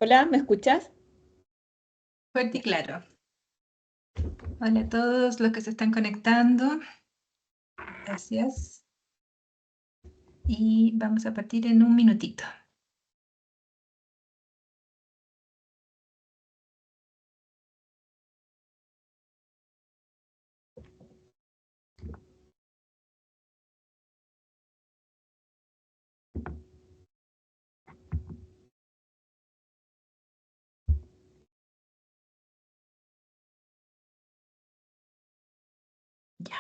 Hola, ¿me escuchas? Fuerte y claro. Hola a todos los que se están conectando. Gracias. Y vamos a partir en un minutito. Ya.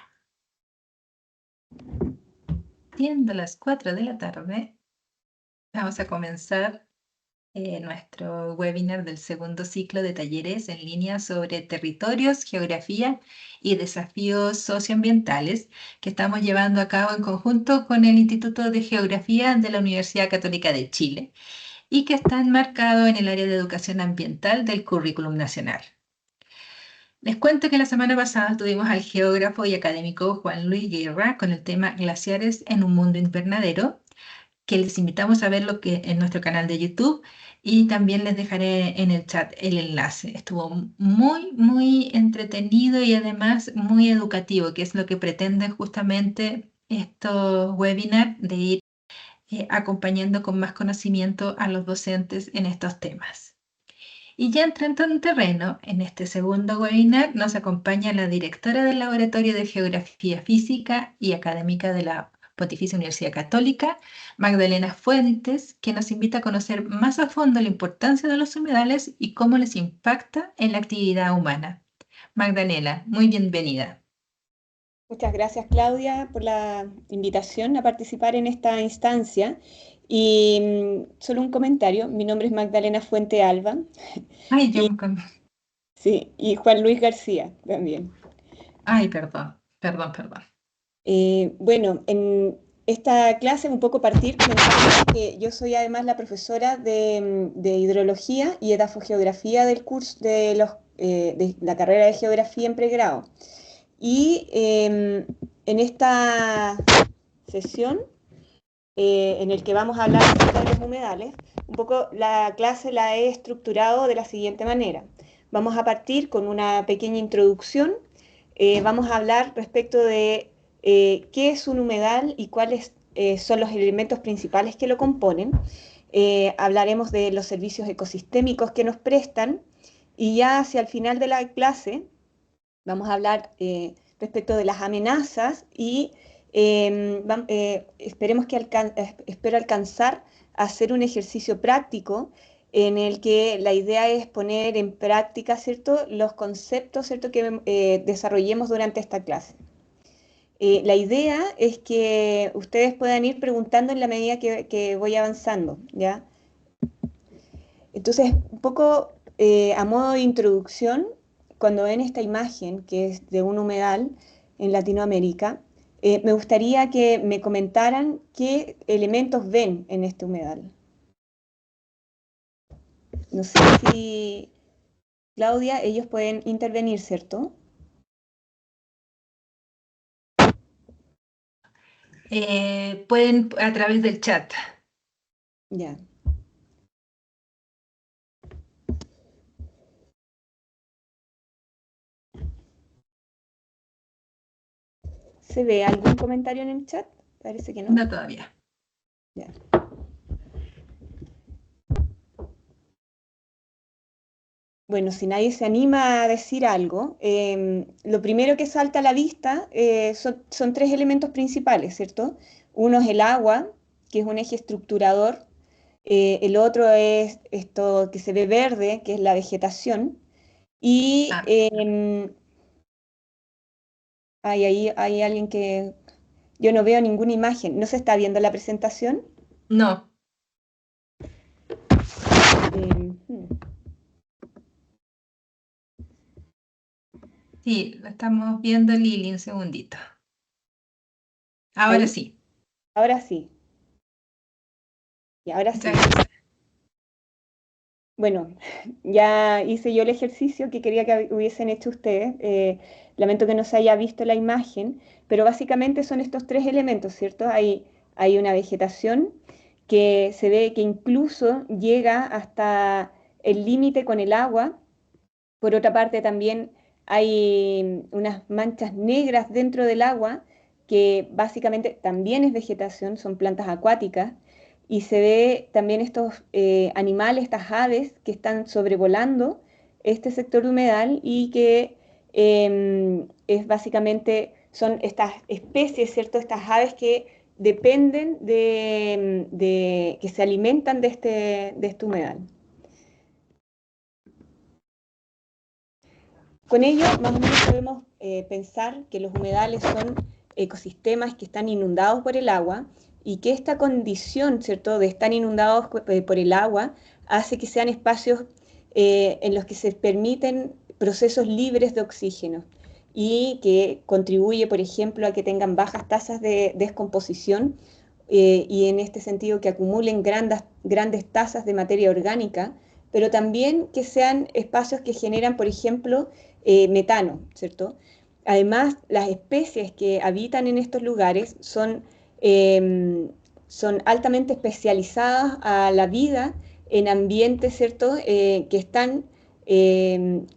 Siendo las 4 de la tarde, vamos a comenzar nuestro webinar del segundo ciclo de talleres en línea sobre territorios, geografía y desafíos socioambientales que estamos llevando a cabo en conjunto con el Instituto de Geografía de la Universidad Católica de Chile y que está enmarcado en el área de educación ambiental del Currículum Nacional. Les cuento que la semana pasada tuvimos al geógrafo y académico Juan Luis Guerra con el tema Glaciares en un mundo invernadero, que les invitamos a verlo en nuestro canal de YouTube y también les dejaré en el chat el enlace. Estuvo muy entretenido y además muy educativo, que es lo que pretenden justamente estos webinars de ir acompañando con más conocimiento a los docentes en estos temas. Y ya entrando en terreno, en este segundo webinar nos acompaña la directora del Laboratorio de Geografía Física y Académica de la Pontificia Universidad Católica, Magdalena Fuentes, que nos invita a conocer más a fondo la importancia de los humedales y cómo les impacta en la actividad humana. Magdalena, muy bienvenida. Muchas gracias, Claudia, por la invitación a participar en esta instancia. Y solo un comentario, mi nombre es Magdalena Fuente Alba Ay, y, sí, y Juan Luis García también. Ay, perdón. Bueno, en esta clase un poco partir comentando que yo soy además la profesora de hidrología y edafogeografía del curso de la carrera de geografía en pregrado. Y en esta sesión en el que vamos a hablar acerca de los humedales, un poco la clase la he estructurado de la siguiente manera. Vamos a partir con una pequeña introducción, vamos a hablar respecto de qué es un humedal y cuáles son los elementos principales que lo componen. Hablaremos de los servicios ecosistémicos que nos prestan y ya hacia el final de la clase vamos a hablar respecto de las amenazas y esperemos que espero alcanzar a hacer un ejercicio práctico en el que la idea es poner en práctica, ¿cierto?, los conceptos, ¿cierto?, que desarrollemos durante esta clase. La idea es que ustedes puedan ir preguntando en la medida que voy avanzando, ¿ya? Entonces, un poco a modo de introducción, cuando ven esta imagen que es de un humedal en Latinoamérica, me gustaría que me comentaran qué elementos ven en este humedal. No sé si, Claudia, ellos pueden intervenir, ¿cierto? Pueden a través del chat. Ya. ¿Se ve algún comentario en el chat? Parece que no. No todavía. Ya. Bueno, si nadie se anima a decir algo, lo primero que salta a la vista son tres elementos principales, ¿cierto? Uno es el agua, que es un eje estructurador. El otro es esto que se ve verde, que es la vegetación. Y Ah, hay alguien que... Yo no veo ninguna imagen. ¿No se está viendo la presentación? no. Hmm. Sí, lo estamos viendo, Lili, un segundito. Ahora Ahí, sí. ahora sí. Y ahora Muchas sí. gracias. Bueno, ya hice yo el ejercicio que quería que hubiesen hecho ustedes. Lamento que no se haya visto la imagen, pero básicamente son estos tres elementos, ¿cierto? Hay una vegetación que se ve que incluso llega hasta el límite con el agua. Por otra parte, también hay unas manchas negras dentro del agua, que básicamente también es vegetación, son plantas acuáticas, y se ve también estos animales, estas aves que están sobrevolando este sector humedal y que es básicamente, son estas especies, ¿cierto? Estas aves que dependen que se alimentan de este humedal. Con ello, más o menos podemos pensar que los humedales son ecosistemas que están inundados por el agua y que esta condición, ¿cierto?, de estar inundados por el agua hace que sean espacios en los que se permiten procesos libres de oxígeno y que contribuye, por ejemplo, a que tengan bajas tasas de descomposición y en este sentido que acumulen grandes tasas de materia orgánica, pero también que sean espacios que generan, por ejemplo, metano, ¿cierto? Además, las especies que habitan en estos lugares son altamente especializadas a la vida en ambientes, ¿cierto? Que están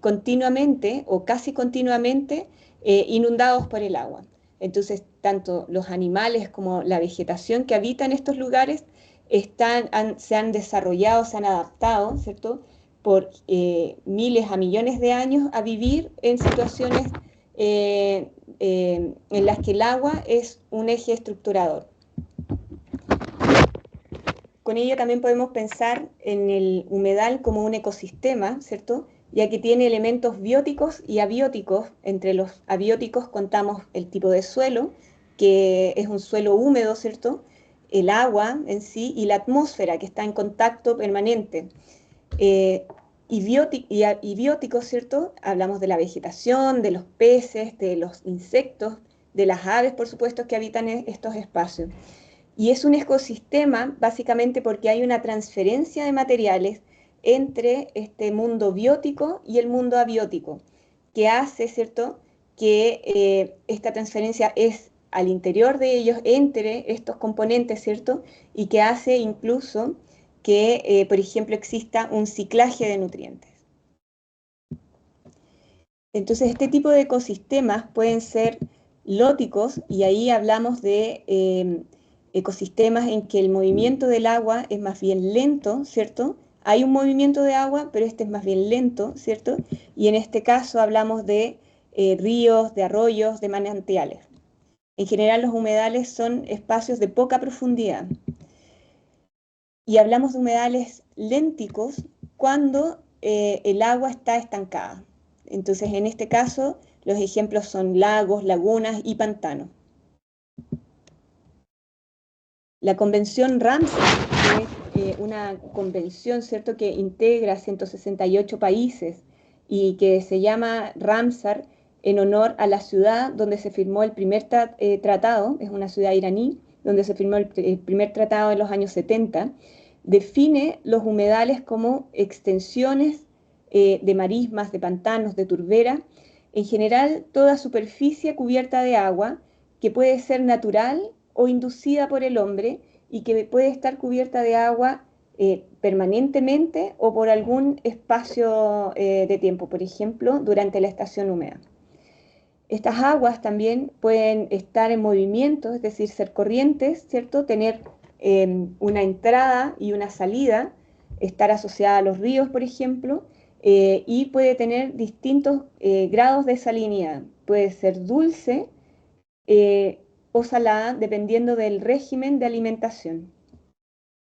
continuamente o casi continuamente inundados por el agua. Entonces, tanto los animales como la vegetación que habita en estos lugares se han desarrollado, se han adaptado, ¿cierto?, por miles a millones de años a vivir en situaciones en las que el agua es un eje estructurador. Con ello también podemos pensar en el humedal como un ecosistema, ¿cierto?, ya que tiene elementos bióticos y abióticos. Entre los abióticos contamos el tipo de suelo, que es un suelo húmedo, ¿cierto?, el agua en sí y la atmósfera, que está en contacto permanente. Y bióticos, ¿cierto? Hablamos de la vegetación, de los peces, de los insectos, de las aves, por supuesto, que habitan en estos espacios. Y es un ecosistema básicamente porque hay una transferencia de materiales entre este mundo biótico y el mundo abiótico, que hace, ¿cierto?, que esta transferencia es al interior de ellos, entre estos componentes, ¿cierto?, y que hace incluso que, por ejemplo, exista un ciclaje de nutrientes. Entonces, este tipo de ecosistemas pueden ser lóticos, y ahí hablamos de ecosistemas en que el movimiento del agua es más bien lento, ¿cierto? Hay un movimiento de agua, pero este es más bien lento, ¿cierto? Y en este caso hablamos de ríos, de arroyos, de manantiales. En general, los humedales son espacios de poca profundidad. Y hablamos de humedales lénticos cuando el agua está estancada. Entonces, en este caso, los ejemplos son lagos, lagunas y pantanos. La Convención Ramsar, que es una convención, ¿cierto?, que integra 168 países y que se llama Ramsar en honor a la ciudad donde se firmó el primer tratado, es una ciudad iraní, donde se firmó el primer tratado en los años 70, define los humedales como extensiones de marismas, de pantanos, de turbera, en general toda superficie cubierta de agua que puede ser natural o inducida por el hombre y que puede estar cubierta de agua permanentemente o por algún espacio de tiempo, por ejemplo, durante la estación húmeda. Estas aguas también pueden estar en movimiento, es decir, ser corrientes, ¿cierto?, tener una entrada y una salida, estar asociada a los ríos, por ejemplo, y puede tener distintos grados de salinidad. Puede ser dulce o salada, dependiendo del régimen de alimentación.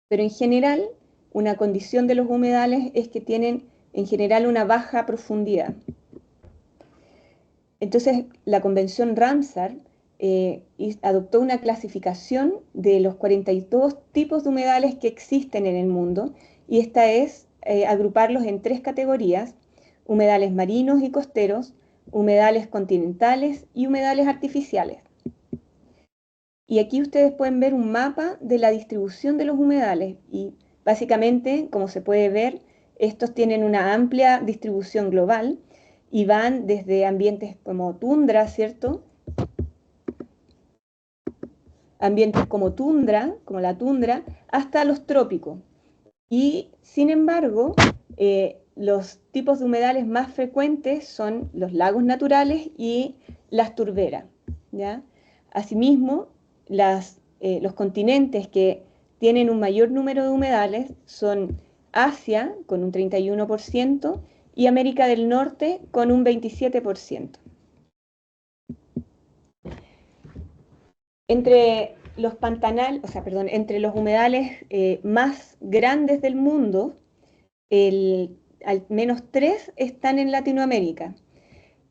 Pero en general, una condición de los humedales es que tienen en general una baja profundidad. Entonces, la Convención Ramsar adoptó una clasificación de los 42 tipos de humedales que existen en el mundo, y esta es agruparlos en 3 categorías: humedales marinos y costeros, humedales continentales y humedales artificiales. Y aquí ustedes pueden ver un mapa de la distribución de los humedales y básicamente, como se puede ver, estos tienen una amplia distribución global y van desde ambientes como tundra, ¿cierto?, ambientes como tundra, como la tundra, hasta los trópicos. Y sin embargo, Los tipos de humedales más frecuentes son los lagos naturales y las turberas, ¿ya? Asimismo, los continentes que tienen un mayor número de humedales son Asia, con un 31%, y América del Norte, con un 27%. Entre los entre los humedales más grandes del mundo, al menos 3 están en Latinoamérica.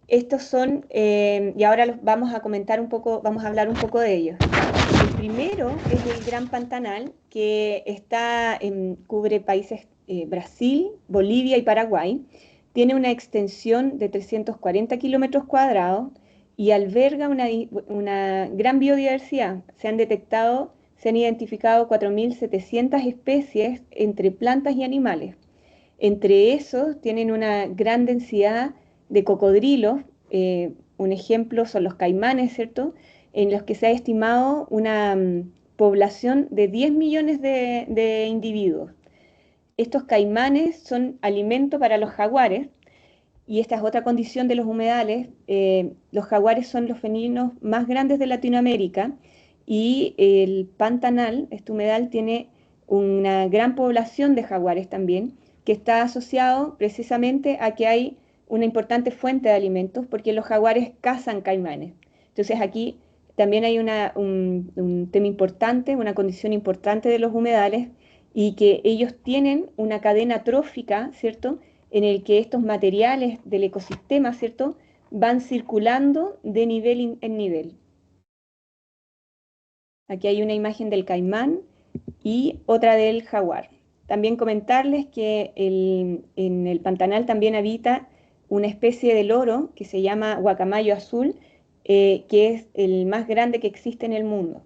Estos son, y ahora vamos a comentar un poco, vamos a hablar un poco de ellos. El primero es el Gran Pantanal, que cubre países Brasil, Bolivia y Paraguay. Tiene una extensión de 340 kilómetros cuadrados y alberga una gran biodiversidad. Se han identificado 4.700 especies entre plantas y animales. Entre esos tienen una gran densidad de cocodrilos, un ejemplo son los caimanes, ¿cierto? En los que se ha estimado una población de 10 millones de individuos. Estos caimanes son alimento para los jaguares, y esta es otra condición de los humedales. Los jaguares son los felinos más grandes de Latinoamérica, y el Pantanal, este humedal, tiene una gran población de jaguares también, que está asociado precisamente a que hay una importante fuente de alimentos, porque los jaguares cazan caimanes. Entonces aquí también hay un tema importante, una condición importante de los humedales, y que ellos tienen una cadena trófica, ¿cierto?, en el que estos materiales del ecosistema, ¿cierto?, van circulando de nivel en nivel. Aquí hay una imagen del caimán y otra del jaguar. También comentarles que en el Pantanal también habita una especie de loro que se llama guacamayo azul, que es el más grande que existe en el mundo.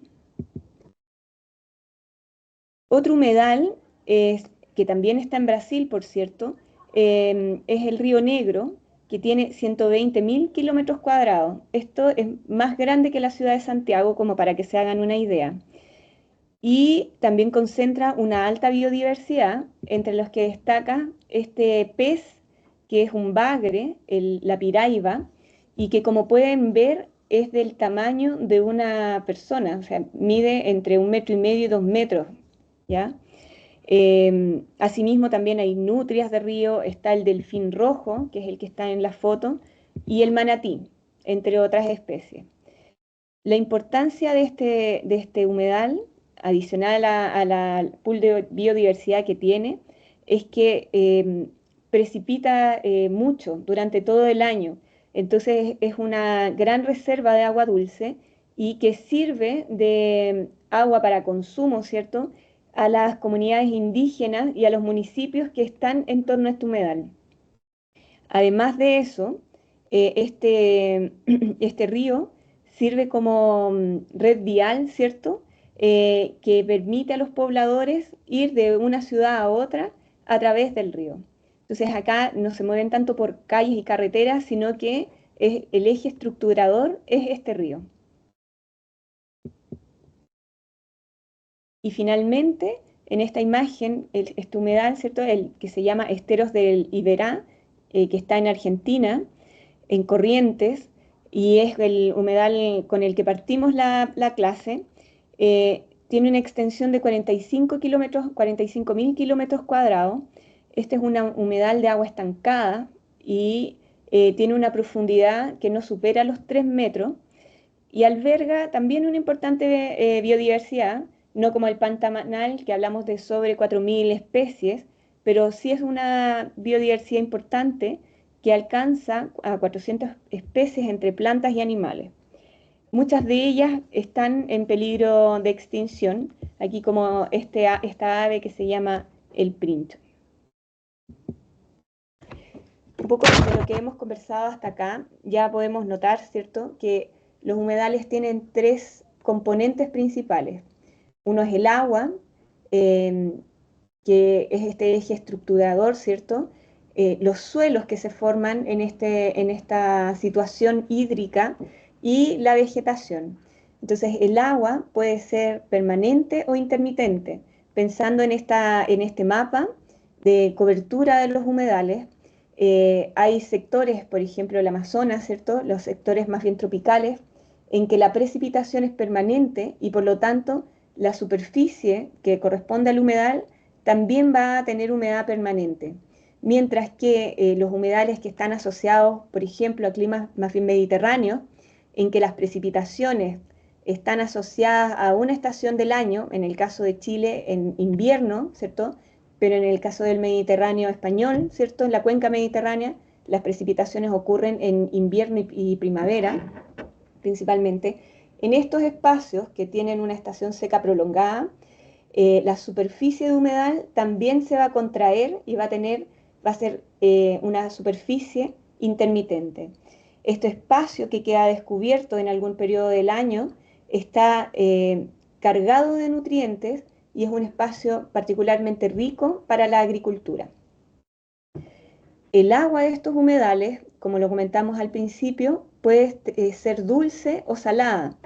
Otro humedal, que también está en Brasil, por cierto, es el Río Negro, que tiene 120.000 kilómetros cuadrados. Esto es más grande que la ciudad de Santiago, como para que se hagan una idea. Y también concentra una alta biodiversidad, entre los que destaca este pez, que es un bagre, la piraiba, y que, como pueden ver, es del tamaño de una persona, o sea, mide entre 1,5 metros y 2 metros, ¿ya? Asimismo, también hay nutrias de río, está el delfín rojo, que es el que está en la foto, y el manatí, entre otras especies. La importancia de este humedal, adicional a la pool de biodiversidad que tiene, es que precipita mucho durante todo el año. Entonces es una gran reserva de agua dulce, y que sirve de agua para consumo, ¿cierto?, a las comunidades indígenas y a los municipios que están en torno a este humedal. Además de eso, este río sirve como red vial, ¿cierto?, que permite a los pobladores ir de una ciudad a otra a través del río. Entonces acá no se mueven tanto por calles y carreteras, sino que el eje estructurador es este río. Y finalmente, en esta imagen, este humedal, ¿cierto?, el que se llama Esteros del Iberá, que está en Argentina, en Corrientes, y es el humedal con el que partimos la clase. Tiene una extensión de 45.000 kilómetros cuadrados. Este es un humedal de agua estancada, y tiene una profundidad que no supera los 3 metros, y alberga también una importante biodiversidad, no como el Pantanal, que hablamos de sobre 4.000 especies, pero sí es una biodiversidad importante que alcanza a 400 especies entre plantas y animales. Muchas de ellas están en peligro de extinción, aquí como esta ave que se llama el princho. Un poco de lo que hemos conversado hasta acá, ya podemos notar, ¿cierto?, que los humedales tienen 3 componentes principales. Uno es el agua, que es este eje estructurador, ¿cierto? Los suelos que se forman en esta situación hídrica, y la vegetación. Entonces, el agua puede ser permanente o intermitente. Pensando en este mapa, de cobertura de los humedales. Hay sectores, por ejemplo, el Amazonas, ¿cierto? Los sectores más bien tropicales, en que la precipitación es permanente y por lo tanto la superficie que corresponde al humedal también va a tener humedad permanente. Mientras que los humedales que están asociados, por ejemplo, a climas más bien mediterráneos, en que las precipitaciones están asociadas a una estación del año, en el caso de Chile en invierno, ¿cierto? Pero en el caso del Mediterráneo español, ¿cierto? En la cuenca mediterránea, las precipitaciones ocurren en invierno y primavera, principalmente. En estos espacios que tienen una estación seca prolongada, la superficie de humedal también se va a contraer y va a ser una superficie intermitente. Este espacio que queda descubierto en algún periodo del año está cargado de nutrientes y es un espacio particularmente rico para la agricultura. El agua de estos humedales, como lo comentamos al principio, puede ser dulce o salada,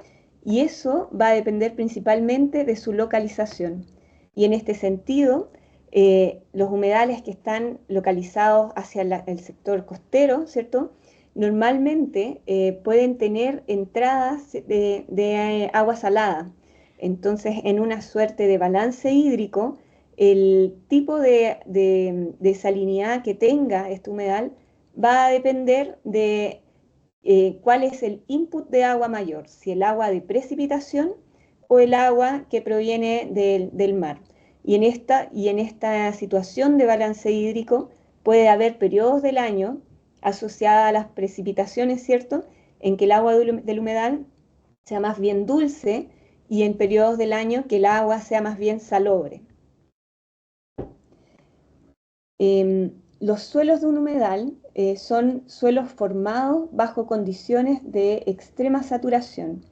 y eso va a depender principalmente de su localización. Y en este sentido, los humedales que están localizados hacia el sector costero, ¿cierto? Normalmente pueden tener entradas de agua salada. Entonces, en una suerte de balance hídrico, el tipo de salinidad que tenga este humedal va a depender de cuál es el input de agua mayor, si el agua de precipitación o el agua que proviene del mar. Y en esta situación de balance hídrico puede haber periodos del año asociadas a las precipitaciones, ¿cierto? En que el agua del humedal sea más bien dulce y en periodos del año que el agua sea más bien salobre. Los suelos de un humedal son suelos formados bajo condiciones de extrema saturación.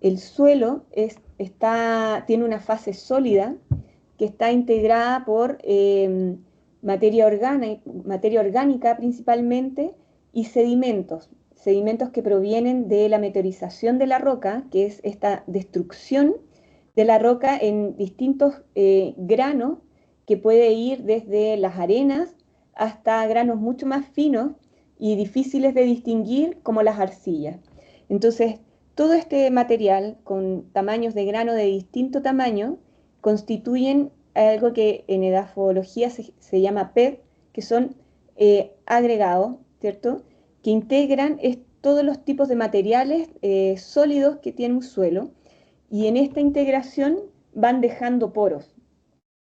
El suelo tiene una fase sólida que está integrada por materia orgánica principalmente y sedimentos que provienen de la meteorización de la roca, que es esta destrucción de la roca en distintos granos que puede ir desde las arenas hasta granos mucho más finos y difíciles de distinguir como las arcillas. Entonces, todo este material con tamaños de grano de distinto tamaño constituyen algo que en edafología se llama PED, que son agregados, ¿cierto? Que integran todos los tipos de materiales sólidos que tiene un suelo y en esta integración van dejando poros.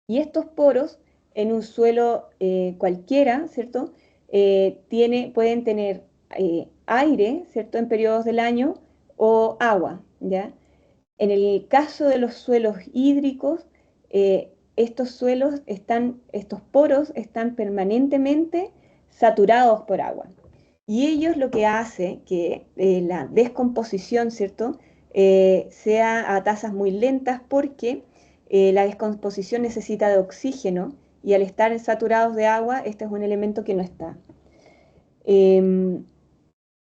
Y estos poros en un suelo cualquiera, ¿cierto? Pueden tener aire, ¿cierto? En periodos del año o agua, ¿ya? En el caso de los suelos hídricos, estos poros están permanentemente saturados por agua. Y ello es lo que hace que la descomposición, ¿cierto? Sea a tasas muy lentas porque la descomposición necesita de oxígeno y al estar saturados de agua, este es un elemento que no está.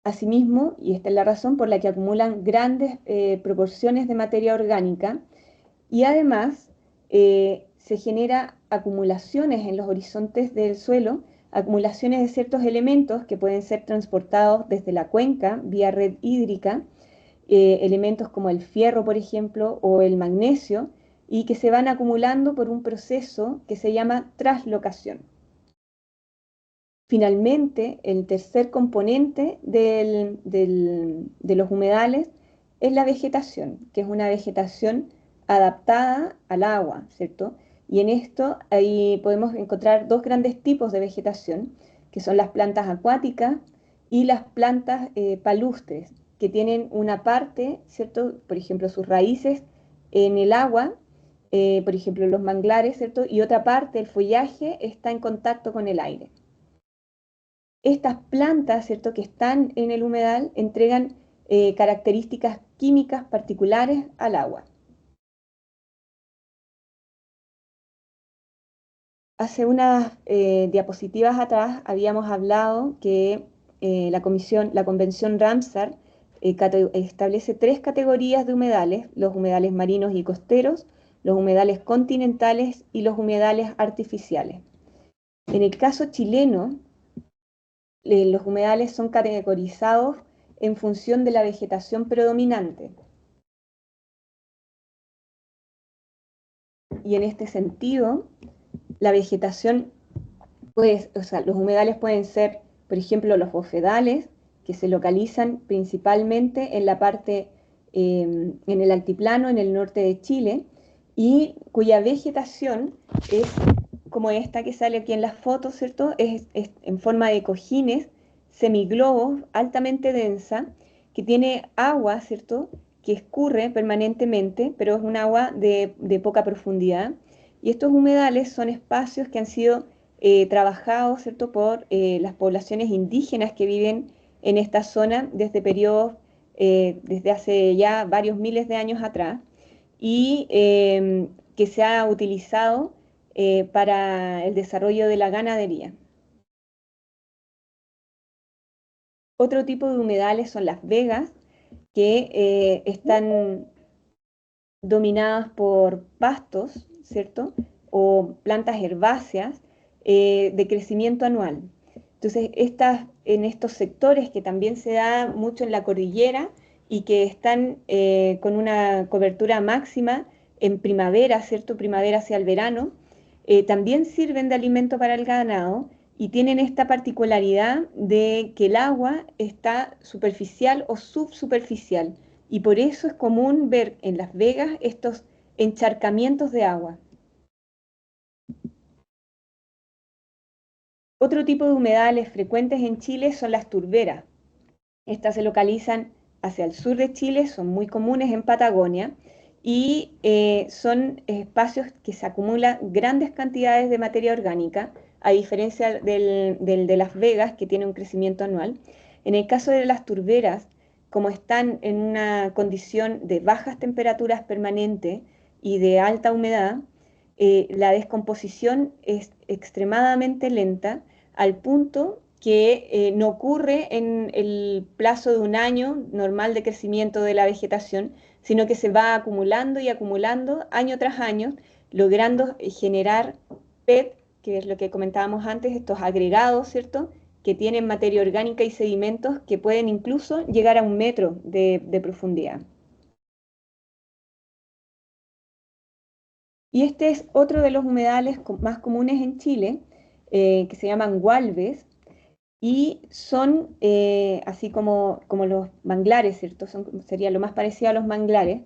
Asimismo, y esta es la razón por la que acumulan grandes proporciones de materia orgánica, y además se genera acumulaciones en los horizontes del suelo, acumulaciones de ciertos elementos que pueden ser transportados desde la cuenca vía red hídrica, elementos como el fierro, por ejemplo, o el magnesio, y que se van acumulando por un proceso que se llama traslocación. Finalmente, el tercer componente de los humedales es la vegetación, que es una vegetación adaptada al agua, ¿cierto? Y en esto ahí podemos encontrar dos grandes tipos de vegetación, que son las plantas acuáticas y las plantas palustres, que tienen una parte, ¿cierto? Por ejemplo, sus raíces en el agua, por ejemplo, los manglares, ¿cierto? Y otra parte, el follaje, está en contacto con el aire. Estas plantas, ¿cierto?, que están en el humedal entregan características químicas particulares al agua. Hace unas diapositivas atrás habíamos hablado que la Convención Ramsar establece tres categorías de humedales: los humedales marinos y costeros, los humedales continentales y los humedales artificiales. En el caso chileno, los humedales son categorizados en función de la vegetación predominante. Y en este sentido, la vegetación, pues, o sea, los humedales pueden ser, por ejemplo, los bofedales, que se localizan principalmente en la parte, en el altiplano, en el norte de Chile, y cuya vegetación es como esta que sale aquí en las fotos, ¿cierto? Es en forma de cojines, semiglobos, altamente densa, que tiene agua, ¿cierto? Que escurre permanentemente, pero es un agua de poca profundidad. Y estos humedales son espacios que han sido trabajados, ¿cierto? Por las poblaciones indígenas que viven en esta zona desde periodos, desde hace ya varios miles de años atrás, y que se ha utilizado para el desarrollo de la ganadería. Otro tipo de humedales son las vegas, que están dominadas por pastos, ¿cierto? O plantas herbáceas de crecimiento anual. Entonces, en estos sectores que también se da mucho en la cordillera y que están con una cobertura máxima en primavera, ¿cierto? Primavera hacia el verano, también sirven de alimento para el ganado y tienen esta particularidad de que el agua está superficial o subsuperficial y por eso es común ver en Las Vegas estos encharcamientos de agua. Otro tipo de humedales frecuentes en Chile son las turberas. Estas se localizan hacia el sur de Chile, son muy comunes en Patagonia y son espacios que se acumulan grandes cantidades de materia orgánica, a diferencia del de Las Vegas, que tiene un crecimiento anual. En el caso de las turberas, como están en una condición de bajas temperaturas permanentes y de alta humedad, la descomposición es extremadamente lenta al punto que no ocurre en el plazo de un año normal de crecimiento de la vegetación, sino que se va acumulando y acumulando año tras año, logrando generar PET, que es lo que comentábamos antes, estos agregados, ¿cierto? Que tienen materia orgánica y sedimentos que pueden incluso llegar a 1 metro de profundidad. Y este es otro de los humedales más comunes en Chile, que se llaman gualbes, y son así como los manglares, ¿cierto? Sería lo más parecido a los manglares,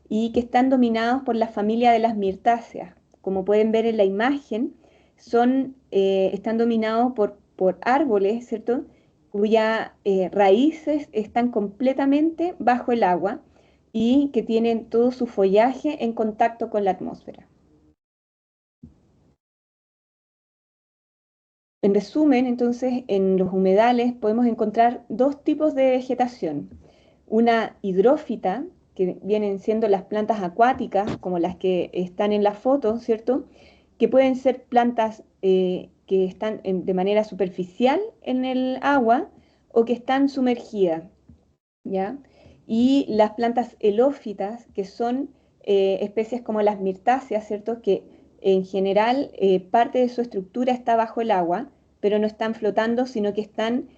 y que están dominados por la familia de las mirtáceas. Como pueden ver en la imagen, están dominados por árboles, ¿cierto? Cuyas raíces están completamente bajo el agua y que tienen todo su follaje en contacto con la atmósfera. En resumen, entonces, en los humedales podemos encontrar dos tipos de vegetación. Una hidrófita, que vienen siendo las plantas acuáticas, como las que están en la foto, ¿cierto? Que pueden ser plantas que están de manera superficial en el agua o que están sumergidas, ¿ya? Y las plantas helófitas, que son especies como las mirtáceas, ¿cierto? Que en general parte de su estructura está bajo el agua, pero no están flotando, sino que están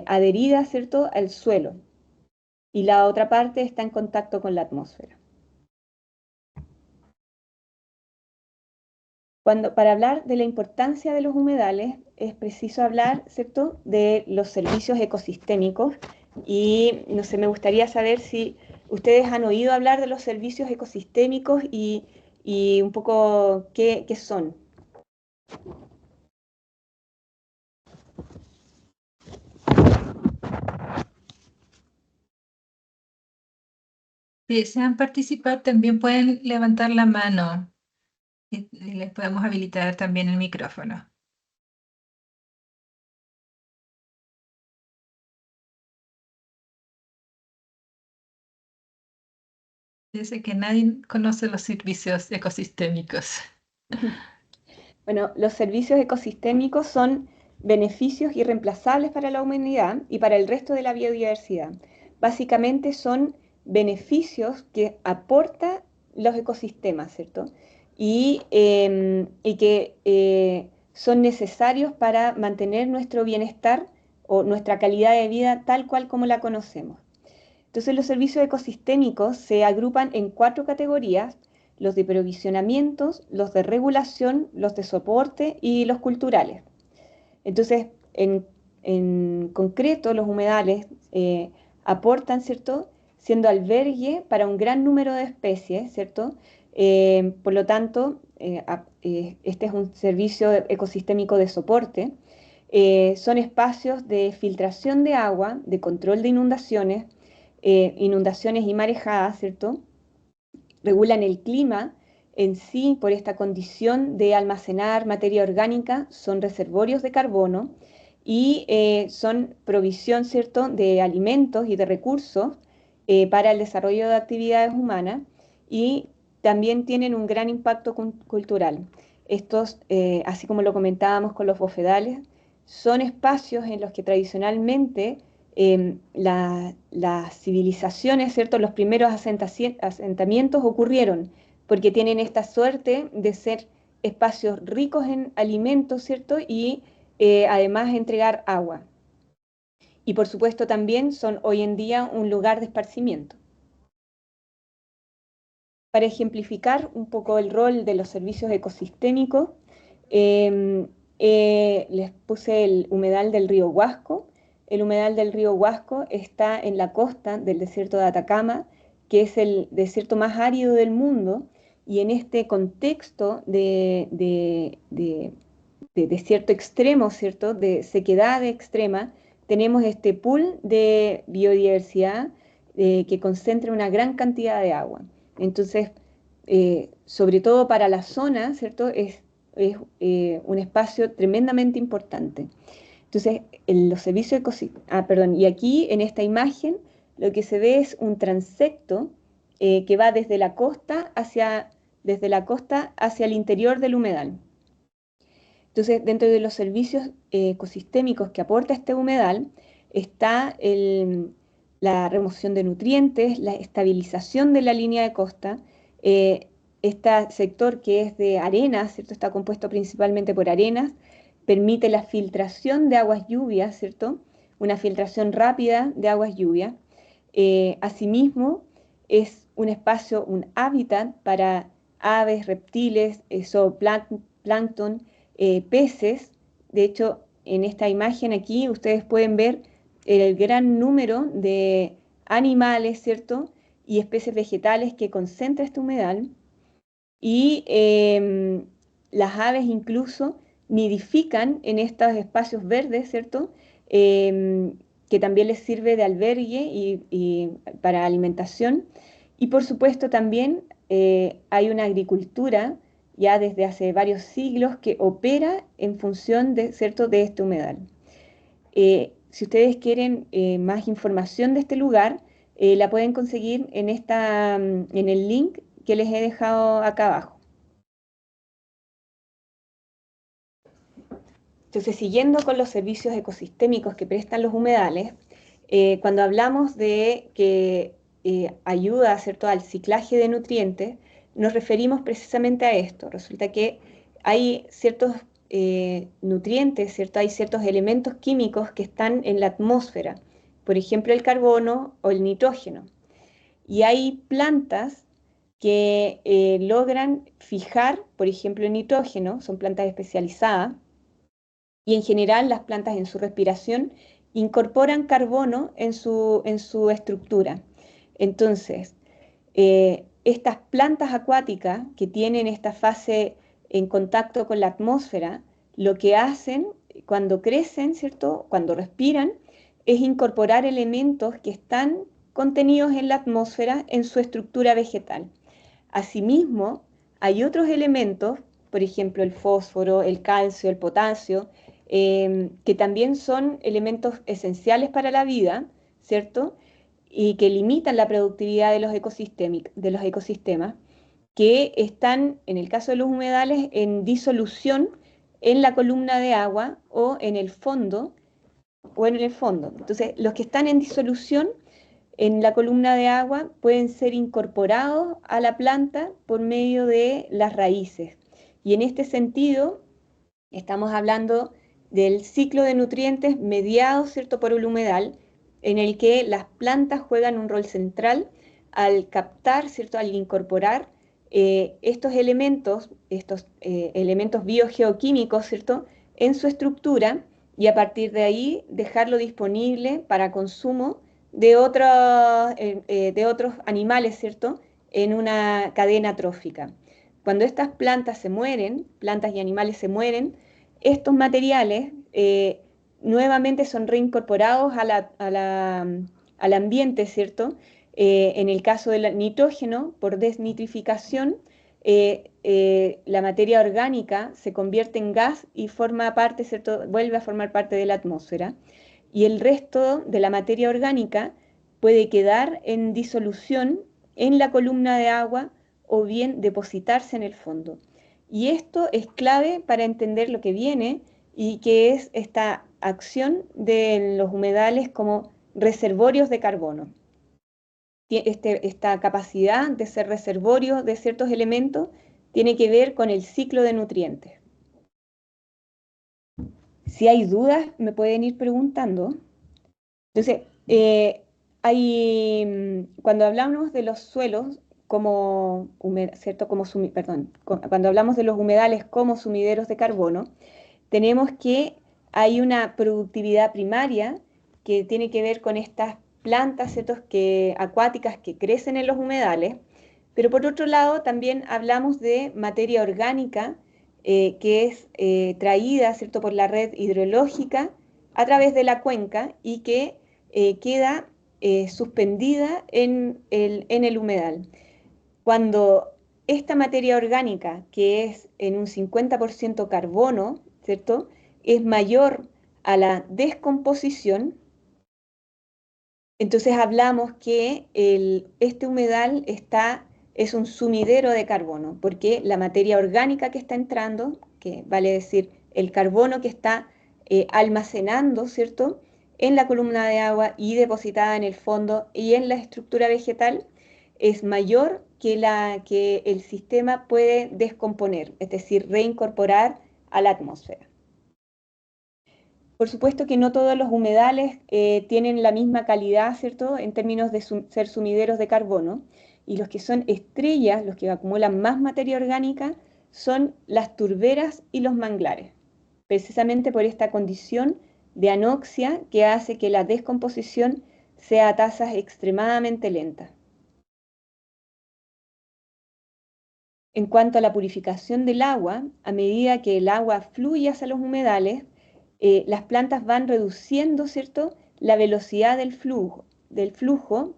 adheridas, ¿cierto? Al suelo. Y la otra parte está en contacto con la atmósfera. Para hablar de la importancia de los humedales, es preciso hablar, ¿cierto?, de los servicios ecosistémicos. Y no sé, me gustaría saber si ustedes han oído hablar de los servicios ecosistémicos y un poco qué son. Si desean participar, también pueden levantar la mano y les podemos habilitar también el micrófono. Dice que nadie conoce los servicios ecosistémicos. Bueno, los servicios ecosistémicos son beneficios irreemplazables para la humanidad y para el resto de la biodiversidad. Básicamente son beneficios que aportan los ecosistemas, ¿cierto? Y que son necesarios para mantener nuestro bienestar o nuestra calidad de vida tal cual como la conocemos. Entonces los servicios ecosistémicos se agrupan en 4 categorías: los de provisionamientos, los de regulación, los de soporte y los culturales. Entonces, en concreto, los humedales aportan, ¿cierto?, siendo albergue para un gran número de especies, ¿cierto? Por lo tanto, este es un servicio ecosistémico de soporte. Son espacios de filtración de agua, de control de inundaciones, inundaciones y marejadas, ¿cierto? Regulan el clima en sí por esta condición de almacenar materia orgánica, son reservorios de carbono y son provisión, ¿cierto?, de alimentos y de recursos para el desarrollo de actividades humanas, y también tienen un gran impacto cultural. Estos, así como lo comentábamos con los bofedales, son espacios en los que tradicionalmente las civilizaciones, ¿cierto?, los primeros asentamientos ocurrieron porque tienen esta suerte de ser espacios ricos en alimentos, ¿cierto?, y además entregar agua. Y por supuesto también son hoy en día un lugar de esparcimiento. Para ejemplificar un poco el rol de los servicios ecosistémicos, les puse el humedal del río Huasco. El humedal del río Huasco está en la costa del desierto de Atacama, que es el desierto más árido del mundo, y en este contexto de desierto extremo, ¿cierto?, de sequedad extrema, tenemos este pool de biodiversidad que concentra una gran cantidad de agua. Entonces, sobre todo para la zona, ¿cierto?, es un espacio tremendamente importante. Entonces, los servicios y aquí en esta imagen lo que se ve es un transecto que va desde la costa hacia el interior del humedal. Entonces, dentro de los servicios ecosistémicos que aporta este humedal está la remoción de nutrientes, la estabilización de la línea de costa. Este sector que es de arenas, ¿cierto?, está compuesto principalmente por arenas, permite la filtración de aguas lluvias, ¿cierto?, una filtración rápida de aguas lluvias. Asimismo, es un espacio, un hábitat para aves, reptiles, zooplancton, peces. De hecho, en esta imagen aquí ustedes pueden ver el gran número de animales, ¿cierto?, y especies vegetales que concentra este humedal, y las aves incluso nidifican en estos espacios verdes, ¿cierto?, que también les sirve de albergue y para alimentación. Y por supuesto también hay una agricultura ya desde hace varios siglos que opera en función de, ¿cierto?, de este humedal. Si ustedes quieren más información de este lugar, la pueden conseguir en el link que les he dejado acá abajo. Entonces, siguiendo con los servicios ecosistémicos que prestan los humedales, cuando hablamos de que ayuda, ¿cierto?, al ciclaje de nutrientes, nos referimos precisamente a esto. Resulta que hay ciertos nutrientes, ¿cierto?, hay ciertos elementos químicos que están en la atmósfera, por ejemplo el carbono o el nitrógeno. Y hay plantas que logran fijar, por ejemplo, el nitrógeno, son plantas especializadas, y en general las plantas en su respiración incorporan carbono en su estructura. Entonces, estas plantas acuáticas que tienen esta fase en contacto con la atmósfera, lo que hacen cuando crecen, ¿cierto?, cuando respiran, es incorporar elementos que están contenidos en la atmósfera en su estructura vegetal. Asimismo, hay otros elementos, por ejemplo el fósforo, el calcio, el potasio, que también son elementos esenciales para la vida, ¿cierto?, y que limitan la productividad de los ecosistemas, que están, en el caso de los humedales, en disolución en la columna de agua o en el fondo. Entonces, los que están en disolución en la columna de agua pueden ser incorporados a la planta por medio de las raíces. Y en este sentido, Estamos hablando del ciclo de nutrientes mediado, ¿cierto?, por el humedal, en el que las plantas juegan un rol central al captar, ¿cierto?, al incorporar estos elementos biogeoquímicos, ¿cierto?, en su estructura, y a partir de ahí dejarlo disponible para consumo de otros animales, ¿cierto?, en una cadena trófica. Cuando estas plantas se mueren, plantas y animales se mueren, estos materiales nuevamente son reincorporados al ambiente, ¿cierto? En el caso del nitrógeno, por desnitrificación, la materia orgánica se convierte en gas y forma parte, ¿cierto? Vuelve a formar parte de la atmósfera. Y el resto de la materia orgánica puede quedar en disolución en la columna de agua o bien depositarse en el fondo. Y esto es clave para entender lo que viene y que es esta acción de los humedales como reservorios de carbono. Esta capacidad de ser reservorios de ciertos elementos tiene que ver con el ciclo de nutrientes. Si hay dudas, me pueden ir preguntando. Entonces, cuando hablamos de los suelos como, ¿cierto? Cuando hablamos de los humedales como sumideros de carbono, tenemos que hay una productividad primaria que tiene que ver con estas plantas, ¿cierto?, acuáticas que crecen en los humedales, pero por otro lado también hablamos de materia orgánica que es traída, ¿cierto?, por la red hidrológica a través de la cuenca y que queda suspendida en el humedal. Cuando esta materia orgánica, que es en un 50% carbono, ¿cierto?, es mayor a la descomposición, entonces hablamos que este humedal es un sumidero de carbono, porque la materia orgánica que está entrando, que vale decir el carbono que está almacenando, ¿cierto?, en la columna de agua y depositada en el fondo y en la estructura vegetal, es mayor que la que el sistema puede descomponer, es decir, reincorporar a la atmósfera. Por supuesto que no todos los humedales tienen la misma calidad, ¿cierto?, en términos de ser sumideros de carbono, y los que son estrellas, los que acumulan más materia orgánica, son las turberas y los manglares, precisamente por esta condición de anoxia que hace que la descomposición sea a tasas extremadamente lentas. En cuanto a la purificación del agua, a medida que el agua fluye hacia los humedales, las plantas van reduciendo, ¿cierto?, la velocidad del flujo,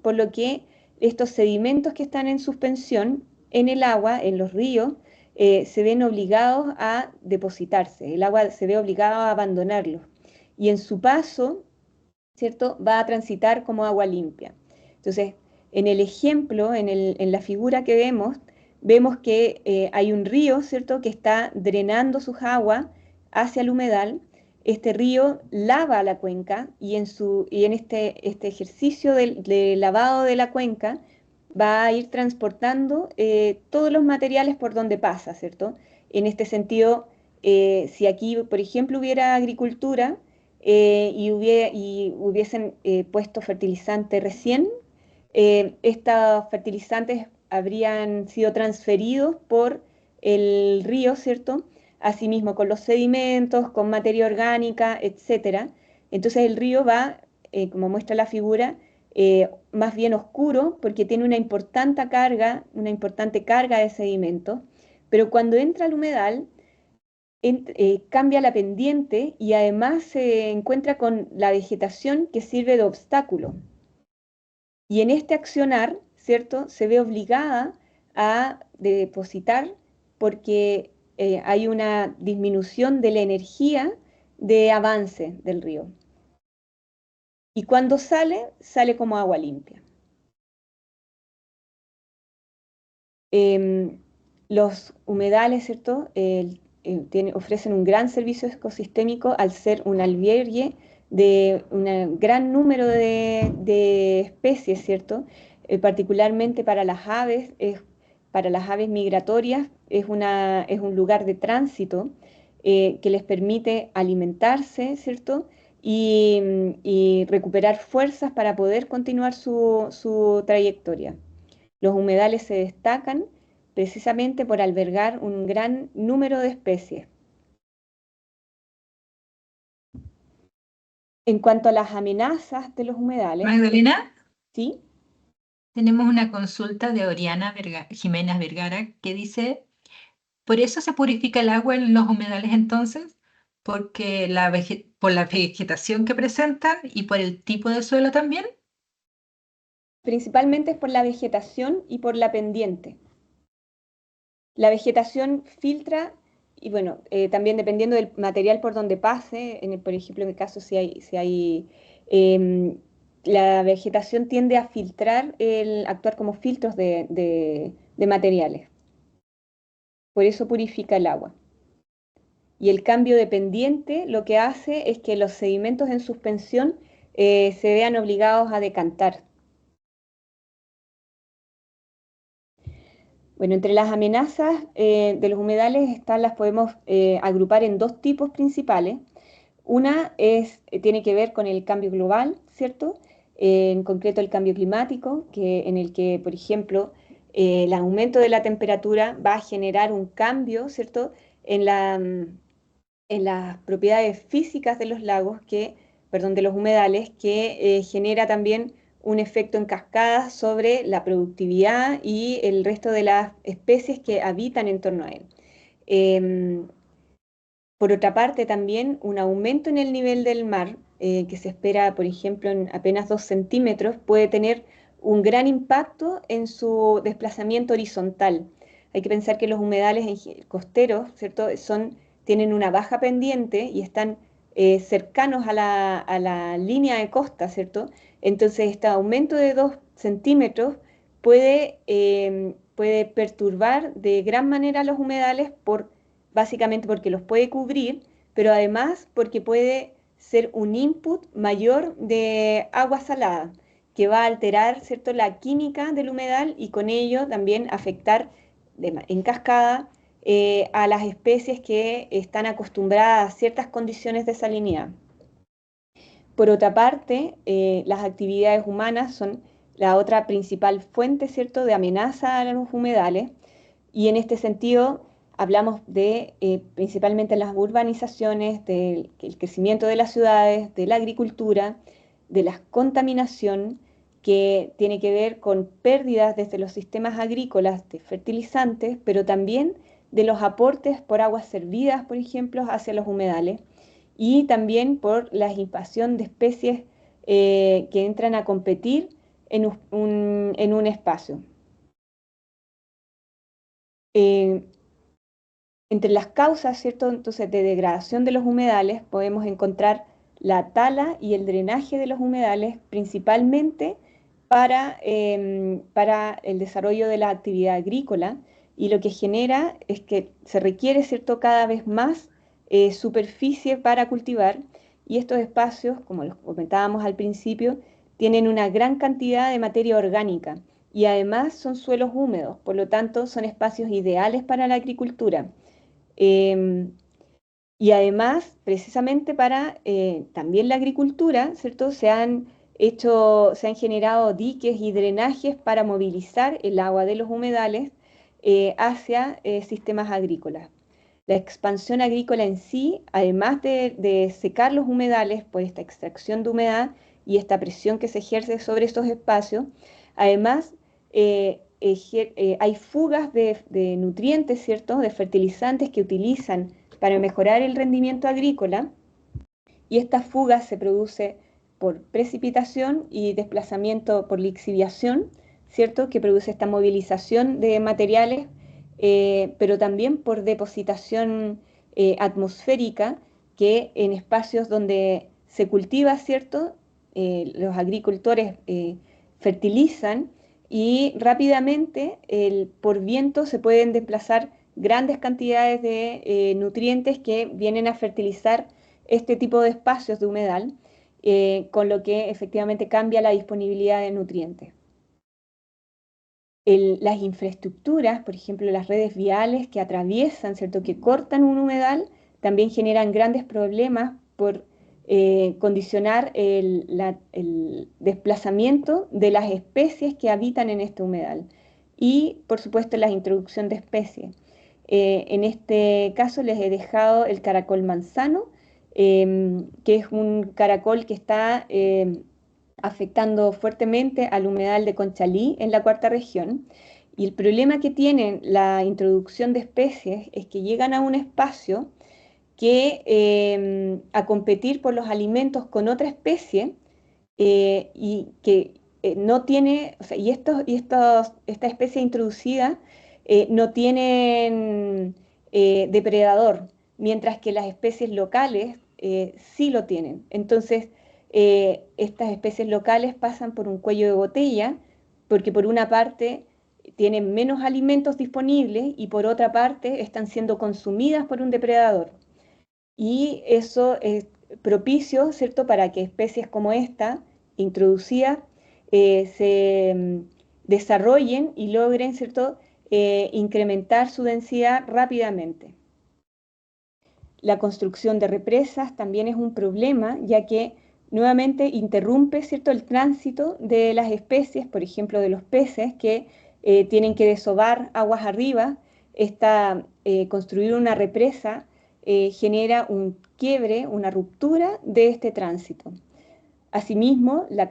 por lo que estos sedimentos que están en suspensión en el agua, en los ríos, se ven obligados a depositarse, el agua se ve obligado a abandonarlos. Y en su paso, ¿cierto?, va a transitar como agua limpia. Entonces, en el ejemplo, en la figura que vemos que hay un río, ¿cierto?, que está drenando sus aguas hacia el humedal. Este río lava la cuenca y en este ejercicio de lavado de la cuenca va a ir transportando todos los materiales por donde pasa, ¿cierto? En este sentido, si aquí, por ejemplo, hubiera agricultura y hubiesen puesto fertilizante recién, estos fertilizantes habrían sido transferidos por el río, ¿cierto? Asimismo con los sedimentos, con materia orgánica, etcétera. Entonces el río va, como muestra la figura, más bien oscuro porque tiene una importante carga de sedimentos, pero cuando entra al humedal cambia la pendiente y además se encuentra con la vegetación que sirve de obstáculo. Y en este accionar, ¿cierto?, se ve obligada a depositar porque hay una disminución de la energía de avance del río. Y cuando sale como agua limpia. Los humedales, ¿cierto?, ofrecen un gran servicio ecosistémico al ser un albergue de un gran número de especies, ¿cierto? Particularmente para las aves migratorias, es un lugar de tránsito que les permite alimentarse, ¿cierto? Y recuperar fuerzas para poder continuar su trayectoria. Los humedales se destacan precisamente por albergar un gran número de especies. En cuanto a las amenazas de los humedales, Magdalena, ¿sí? tenemos una consulta de Oriana Jiménez Vergara que dice, ¿por eso se purifica el agua en los humedales entonces? ¿Porque por la vegetación que presentan y por el tipo de suelo también? Principalmente es por la vegetación y por la pendiente. La vegetación filtra y bueno, también dependiendo del material por donde pase, por ejemplo, en el caso em, la vegetación tiende a filtrar, actuar como filtros de materiales. Por eso purifica el agua. Y el cambio de pendiente lo que hace es que los sedimentos en suspensión se vean obligados a decantar. Bueno, entre las amenazas de los humedales las podemos agrupar en dos tipos principales. Una tiene que ver con el cambio global, ¿cierto? En concreto el cambio climático, en el que, por ejemplo, el aumento de la temperatura va a generar un cambio, ¿cierto? En las propiedades físicas de los lagos, perdón, de los humedales, que genera también un efecto en cascada sobre la productividad y el resto de las especies que habitan en torno a él. Em, por otra parte, también un aumento en el nivel del mar, que se espera, por ejemplo, en apenas 2 centímetros, puede tener un gran impacto en su desplazamiento horizontal. Hay que pensar que los humedales costeros, ¿cierto? Tienen una baja pendiente y están cercanos a la línea de costa, ¿cierto? Entonces, este aumento de 2 centímetros puede perturbar de gran manera los humedales básicamente porque los puede cubrir, pero además porque puede ser un input mayor de agua salada, que va a alterar, ¿cierto?, la química del humedal y con ello también afectar en cascada a las especies que están acostumbradas a ciertas condiciones de salinidad. Por otra parte, las actividades humanas son la otra principal fuente, ¿cierto?, de amenaza a los humedales, y en este sentido hablamos de principalmente las urbanizaciones, del crecimiento de las ciudades, de la agricultura, de la contaminación, que tiene que ver con pérdidas desde los sistemas agrícolas de fertilizantes, pero también de los aportes por aguas servidas, por ejemplo, hacia los humedales, y también por la invasión de especies que entran a competir en un espacio. Eh, Entre las causas, ¿cierto? Entonces, de degradación de los humedales podemos encontrar la tala y el drenaje de los humedales, principalmente para el desarrollo de la actividad agrícola, y lo que genera es que se requiere, ¿cierto?, cada vez más superficie para cultivar, y estos espacios, como los comentábamos al principio, tienen una gran cantidad de materia orgánica y además son suelos húmedos, por lo tanto son espacios ideales para la agricultura. Eh, y además, precisamente para también la agricultura, ¿cierto? Se han generado diques y drenajes para movilizar el agua de los humedales hacia sistemas agrícolas. La expansión agrícola en sí, además de secar los humedales por esta extracción de humedad y esta presión que se ejerce sobre estos espacios, además hay fugas de nutrientes, ¿cierto? De fertilizantes que utilizan para mejorar el rendimiento agrícola, y esta fuga se produce por precipitación y desplazamiento por lixiviación, ¿cierto? Que produce esta movilización de materiales, pero también por depositación atmosférica, que en espacios donde se cultiva, ¿cierto? Los agricultores fertilizan y rápidamente por viento se pueden desplazar grandes cantidades de nutrientes que vienen a fertilizar este tipo de espacios de humedal, con lo que efectivamente cambia la disponibilidad de nutrientes. Las infraestructuras, por ejemplo, las redes viales que atraviesan, ¿cierto?, que cortan un humedal, también generan grandes problemas por condicionar el desplazamiento de las especies que habitan en este humedal y, por supuesto, la introducción de especies. En este caso les he dejado el caracol manzano, que es un caracol que está afectando fuertemente al humedal de Conchalí en la cuarta región. Y el problema que tiene la introducción de especies es que llegan a un espacio que a competir por los alimentos con otra especie y que no tiene, o sea, esta especie introducida no tienen depredador, mientras que las especies locales sí lo tienen. Entonces, estas especies locales pasan por un cuello de botella, porque por una parte tienen menos alimentos disponibles y por otra parte están siendo consumidas por un depredador. Y eso es propicio, ¿cierto?, para que especies como esta, introducidas, se desarrollen y logren, ¿cierto?, incrementar su densidad rápidamente. La construcción de represas también es un problema, ya que nuevamente interrumpe, ¿cierto?, el tránsito de las especies, por ejemplo, de los peces, que tienen que desovar aguas arriba. Construir una represa genera un quiebre, una ruptura de este tránsito. Asimismo, la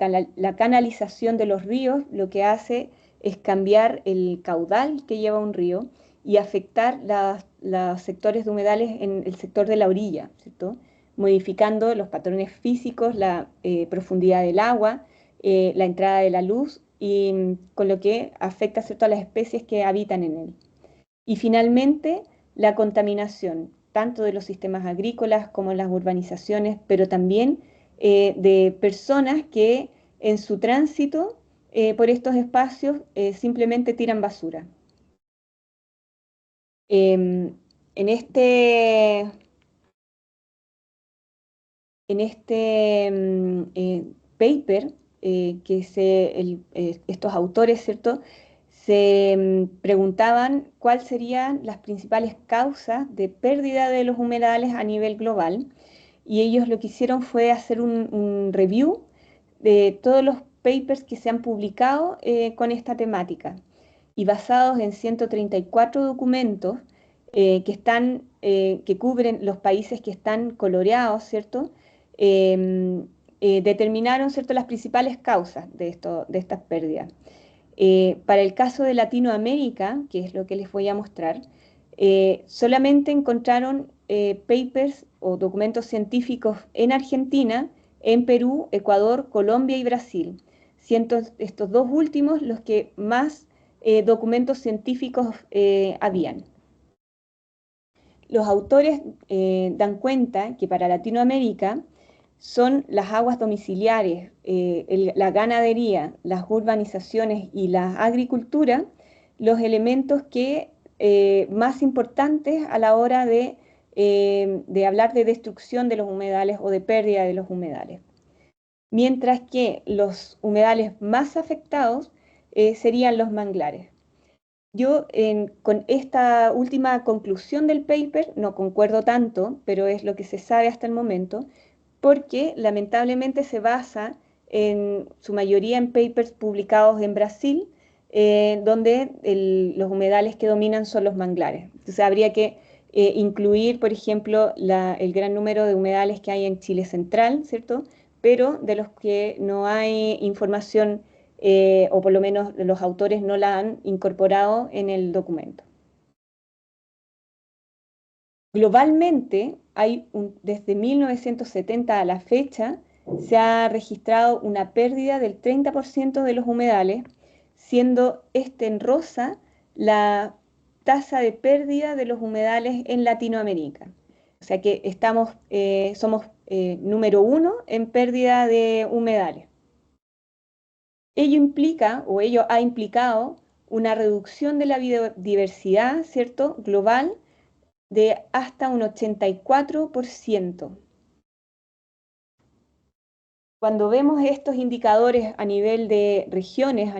canalización de los ríos lo que hace es cambiar el caudal que lleva un río y afectar los sectores de humedales en el sector de la orilla, ¿cierto?, modificando los patrones físicos, la profundidad del agua, la entrada de la luz, y con lo que afecta, ¿cierto?, a las especies que habitan en él. Y finalmente, la contaminación, tanto de los sistemas agrícolas como en las urbanizaciones, pero también de personas que en su tránsito por estos espacios simplemente tiran basura. En este, paper, estos autores, ¿cierto?, se preguntaban cuáles serían las principales causas de pérdida de los humedales a nivel global, y ellos lo que hicieron fue hacer un review de todos los papers que se han publicado con esta temática, y basados en 134 documentos que cubren los países que están coloreados, ¿cierto?, determinaron, ¿cierto?, las principales causas de estas pérdidas. Para el caso de Latinoamérica, que es lo que les voy a mostrar, solamente encontraron papers o documentos científicos en Argentina, en Perú, Ecuador, Colombia y Brasil, siendo estos dos últimos los que más documentos científicos habían. Los autores dan cuenta que para Latinoamérica son las aguas domiciliares, la ganadería, las urbanizaciones y la agricultura los elementos más importantes a la hora de hablar de destrucción de los humedales o de pérdida de los humedales. Mientras que los humedales más afectados serían los manglares. Yo con esta última conclusión del paper no concuerdo tanto, pero es lo que se sabe hasta el momento, porque lamentablemente se basa en su mayoría en papers publicados en Brasil, donde los humedales que dominan son los manglares. Entonces habría que incluir, por ejemplo, el gran número de humedales que hay en Chile central, ¿cierto?, pero de los que no hay información, o por lo menos los autores no la han incorporado en el documento. Globalmente, desde 1970 a la fecha, se ha registrado una pérdida del 30% de los humedales, siendo en rosa la tasa de pérdida de los humedales en Latinoamérica. O sea que somos número 1 en pérdida de humedales. Ello ha implicado una reducción de la biodiversidad, ¿cierto?, global, de hasta un 84%. Cuando vemos estos indicadores a nivel de regiones,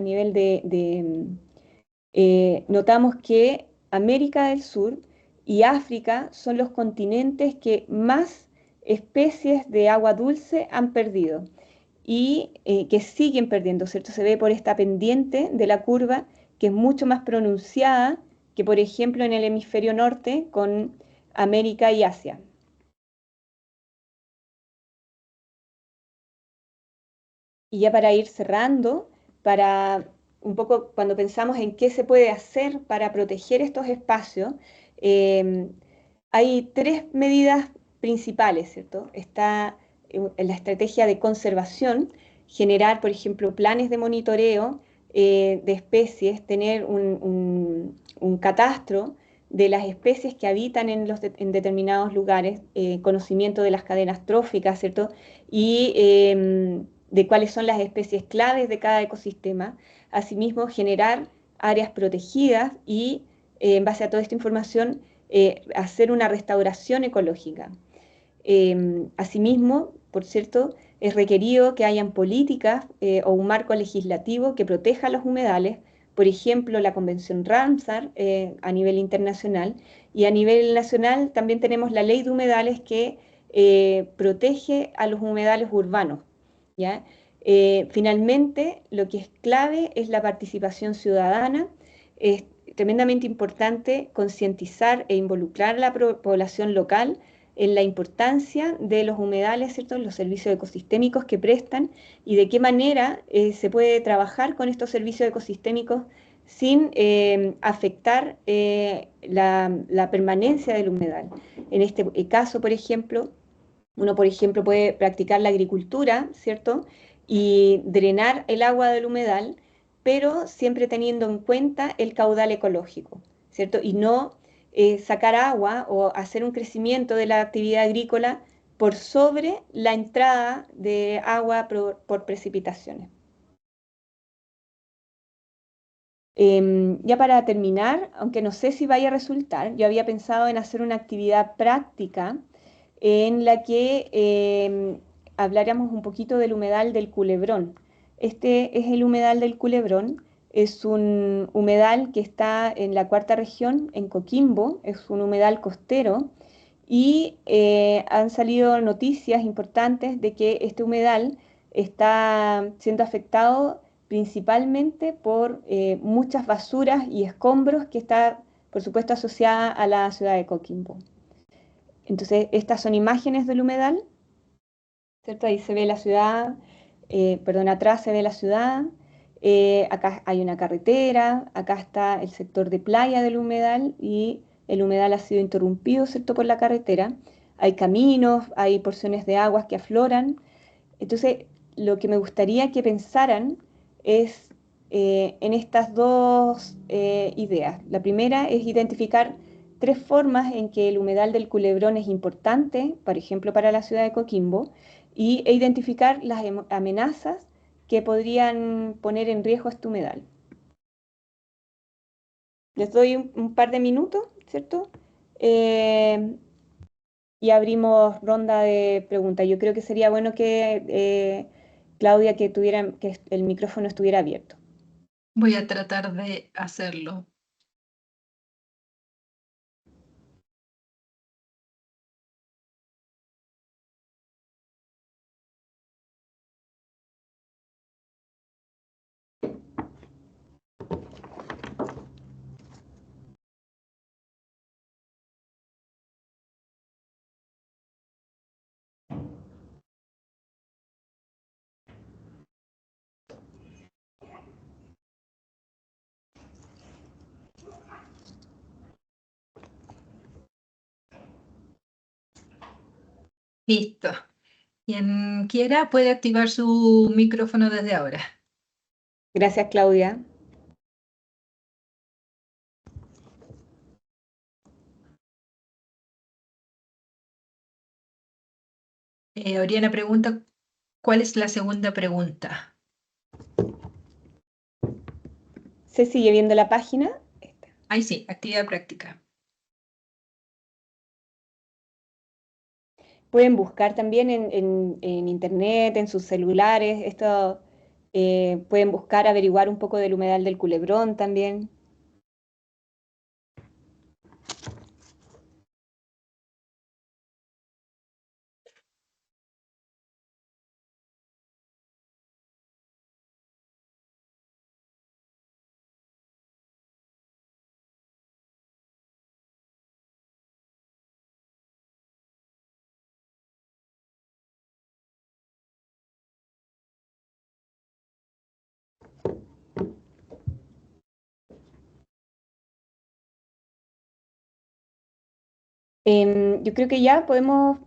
notamos que América del Sur y África son los continentes que más especies de agua dulce han perdido y que siguen perdiendo, ¿cierto? Se ve por esta pendiente de la curva que es mucho más pronunciada que, por ejemplo, en el hemisferio norte con América y Asia. Y ya para ir cerrando, para un poco cuando pensamos en qué se puede hacer para proteger estos espacios, eh, hay tres medidas principales, ¿cierto? Está la estrategia de conservación, generar, por ejemplo, planes de monitoreo de especies, tener un catastro de las especies que habitan en determinados lugares, conocimiento de las cadenas tróficas, ¿cierto? Y de cuáles son las especies claves de cada ecosistema. Asimismo, generar áreas protegidas y, en base a toda esta información, hacer una restauración ecológica. Asimismo, por cierto, es requerido que hayan políticas o un marco legislativo que proteja los humedales, por ejemplo, la Convención Ramsar a nivel internacional, y a nivel nacional también tenemos la Ley de Humedales que protege a los humedales urbanos, ¿ya? Finalmente, lo que es clave es la participación ciudadana. Es tremendamente importante concientizar e involucrar a la población local en la importancia de los humedales, ¿cierto? Los servicios ecosistémicos que prestan y de qué manera se puede trabajar con estos servicios ecosistémicos sin afectar la permanencia del humedal. En este caso, por ejemplo, uno, por ejemplo, puede practicar la agricultura, ¿cierto? Y drenar el agua del humedal, pero siempre teniendo en cuenta el caudal ecológico, ¿cierto? Y no sacar agua o hacer un crecimiento de la actividad agrícola por sobre la entrada de agua por precipitaciones. Ya para terminar, aunque no sé si vaya a resultar, yo había pensado en hacer una actividad práctica en la que habláramos un poquito del humedal del Culebrón. Este es el humedal del Culebrón, es un humedal que está en la cuarta región, en Coquimbo, es un humedal costero y han salido noticias importantes de que este humedal está siendo afectado principalmente por muchas basuras y escombros que está, por supuesto, asociada a la ciudad de Coquimbo. Entonces, estas son imágenes del humedal, ¿cierto? Ahí se ve la ciudad, perdón, atrás se ve la ciudad, acá hay una carretera, acá está el sector de playa del humedal y el humedal ha sido interrumpido, ¿cierto? Por la carretera. Hay caminos, hay porciones de aguas que afloran. Entonces, lo que me gustaría que pensaran es en estas dos ideas. La primera es identificar tres formas en que el humedal del Culebrón es importante, por ejemplo, para la ciudad de Coquimbo, e identificar las amenazas que podrían poner en riesgo este humedal. Les doy un par de minutos, ¿cierto? Eh, y abrimos ronda de preguntas. Yo creo que sería bueno que, Claudia, que el micrófono estuviera abierto. Voy a tratar de hacerlo. Listo. Quien quiera puede activar su micrófono desde ahora. Gracias, Claudia. Oriana pregunta, ¿cuál es la segunda pregunta? ¿Se sigue viendo la página? Ahí sí, actividad práctica. Pueden buscar también en internet, en sus celulares. Esto pueden buscar, averiguar un poco del humedal del Culebrón también. Yo creo que ya podemos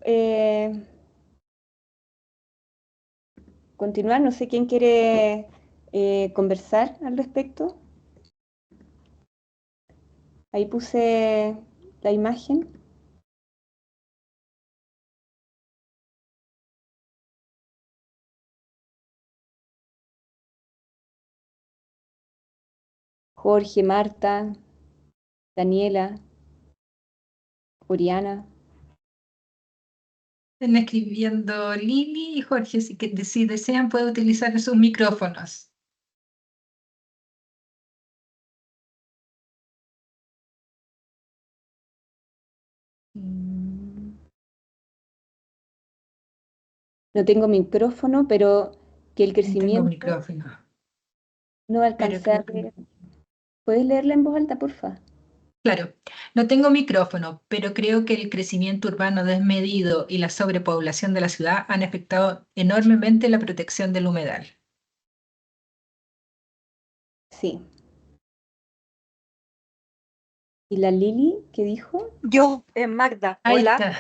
continuar. No sé quién quiere conversar al respecto. Ahí puse la imagen. Jorge, Marta, Daniela, Oriana. Están escribiendo Lili y Jorge, si desean pueden utilizar sus micrófonos. No tengo micrófono, pero que el No tengo crecimiento micrófono, no pero alcancé a creo que... leer. ¿Puedes leerla en voz alta, porfa? Claro, no tengo micrófono, pero creo que el crecimiento urbano desmedido y la sobrepoblación de la ciudad han afectado enormemente la protección del humedal. Sí. ¿Y la Lili qué dijo? Yo, Magda, Ahí hola. está.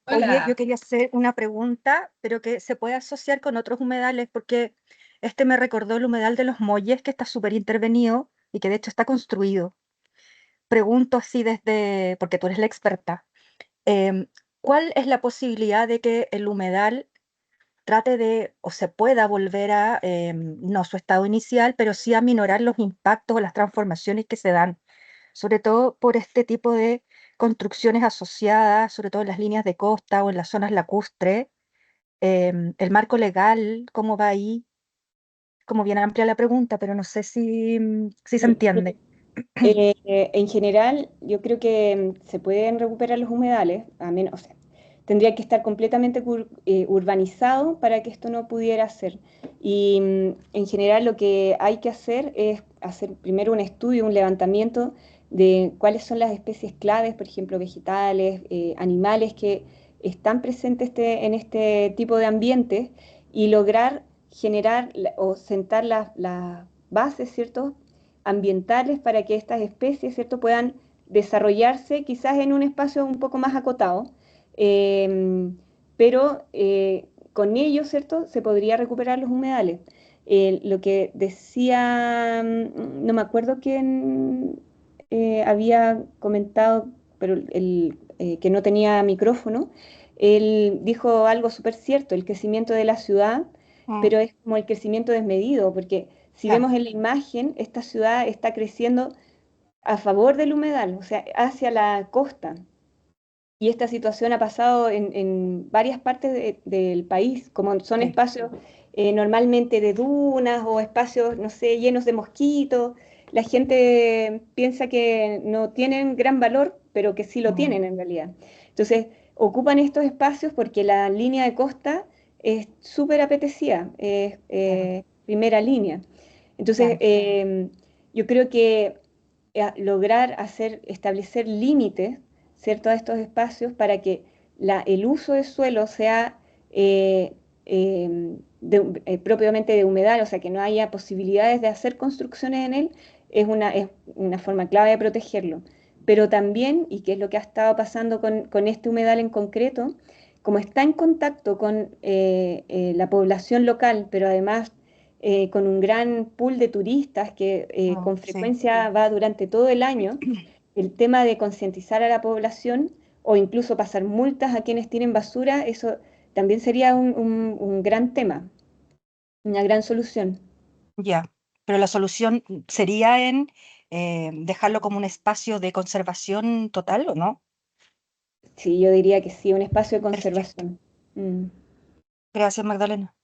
Oye, yo Hola. quería hacer una pregunta, pero que se puede asociar con otros humedales, porque este me recordó el humedal de los Molles, que está súper intervenido y que de hecho está construido. Pregunto así desde, porque tú eres la experta, em, ¿cuál es la posibilidad de que el humedal trate de, o se pueda volver a, no su estado inicial, pero sí a minorar los impactos o las transformaciones que se dan, sobre todo por este tipo de construcciones asociadas, sobre todo en las líneas de costa o en las zonas lacustres? El marco legal, ¿cómo va ahí? Como bien amplia la pregunta, pero no sé si se entiende. En general, yo creo que se pueden recuperar los humedales, a menos, o sea, tendría que estar completamente urbanizado para que esto no pudiera ser. Y en general lo que hay que hacer es hacer primero un estudio, un levantamiento de cuáles son las especies claves, por ejemplo, vegetales, animales que están presentes en este tipo de ambientes y lograr generar o sentar las bases, ¿cierto? Ambientales para que estas especies, ¿cierto?, puedan desarrollarse quizás en un espacio un poco más acotado, eh, pero con ello, ¿cierto?, se podría recuperar los humedales. Lo que decía, no me acuerdo quién había comentado, pero que no tenía micrófono, él dijo algo súper cierto, el crecimiento de la ciudad, Mm, pero es como el crecimiento desmedido, porque si claro, vemos en la imagen, esta ciudad está creciendo a favor del humedal, o sea, hacia la costa. Y esta situación ha pasado en varias partes del país, como son sí. espacios normalmente de dunas o espacios, no sé, llenos de mosquitos. La gente piensa que no tienen gran valor, pero que sí lo Mm, tienen en realidad. Entonces, ocupan estos espacios porque la línea de costa es súper apetecida, es claro, primera línea. Entonces, claro. yo creo que lograr establecer límites, ¿cierto?, a estos espacios para que el uso de suelo sea propiamente de humedal, o sea, que no haya posibilidades de hacer construcciones en él, es una forma clave de protegerlo. Pero también, y que es lo que ha estado pasando con este humedal en concreto, como está en contacto con la población local, pero además con un gran pool de turistas que con Sí, frecuencia va durante todo el año, el tema de concientizar a la población o incluso pasar multas a quienes tienen basura, eso también sería un gran tema, una gran solución. ya. Pero la solución sería en dejarlo como un espacio de conservación total, ¿o no? Sí, yo diría que sí, un espacio de Perfecto. conservación. Mm. Gracias, Magdalena.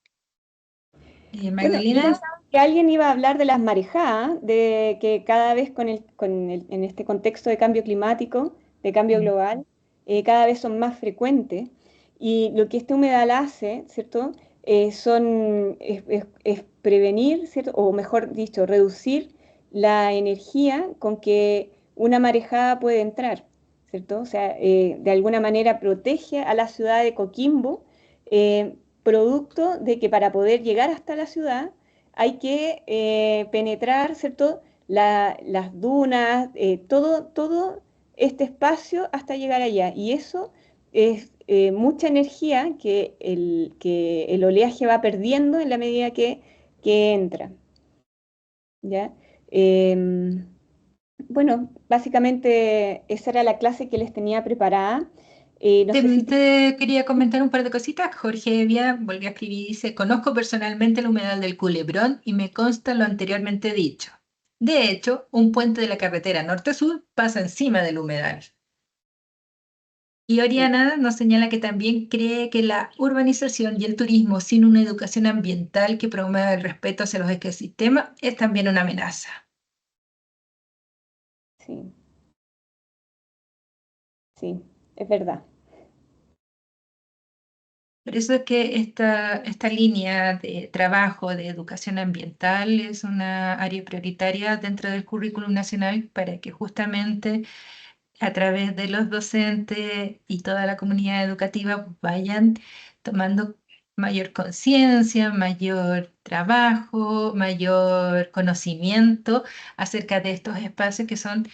Bueno, yo Magdalena, pensaba que alguien iba a hablar de las marejadas, de que cada vez en este contexto de cambio climático, de cambio mm, global, cada vez son más frecuentes. Y lo que este humedal hace, ¿cierto? Es prevenir, ¿cierto? O mejor dicho, reducir la energía con que una marejada puede entrar, ¿cierto? O sea, de alguna manera protege a la ciudad de Coquimbo, producto de que para poder llegar hasta la ciudad hay que penetrar, ¿cierto? Las dunas, todo este espacio hasta llegar allá. Y eso es mucha energía que el oleaje va perdiendo en la medida que entra. ¿Ya? Bueno, básicamente esa era la clase que les tenía preparada. No sé si... Te quería comentar un par de cositas. Jorge Evia volvió a escribir y dice, conozco personalmente el humedal del Culebrón y me consta lo anteriormente dicho. De hecho, un puente de la carretera norte-sur pasa encima del humedal. Y Oriana nos señala que también cree que la urbanización y el turismo sin una educación ambiental que promueva el respeto hacia los ecosistemas es también una amenaza. Sí, sí, es verdad. Por eso es que esta línea de trabajo de educación ambiental es una área prioritaria dentro del currículum nacional para que justamente a través de los docentes y toda la comunidad educativa vayan tomando mayor conciencia, mayor trabajo, mayor conocimiento acerca de estos espacios que son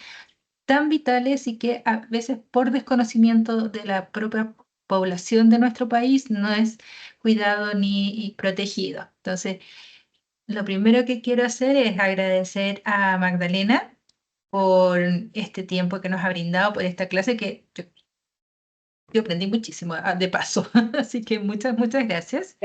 tan vitales y que a veces por desconocimiento de la propia población de nuestro país no es cuidado ni protegido. Entonces, lo primero que quiero hacer es agradecer a Magdalena por este tiempo que nos ha brindado, por esta clase que yo aprendí muchísimo de paso. Así que muchas, muchas gracias.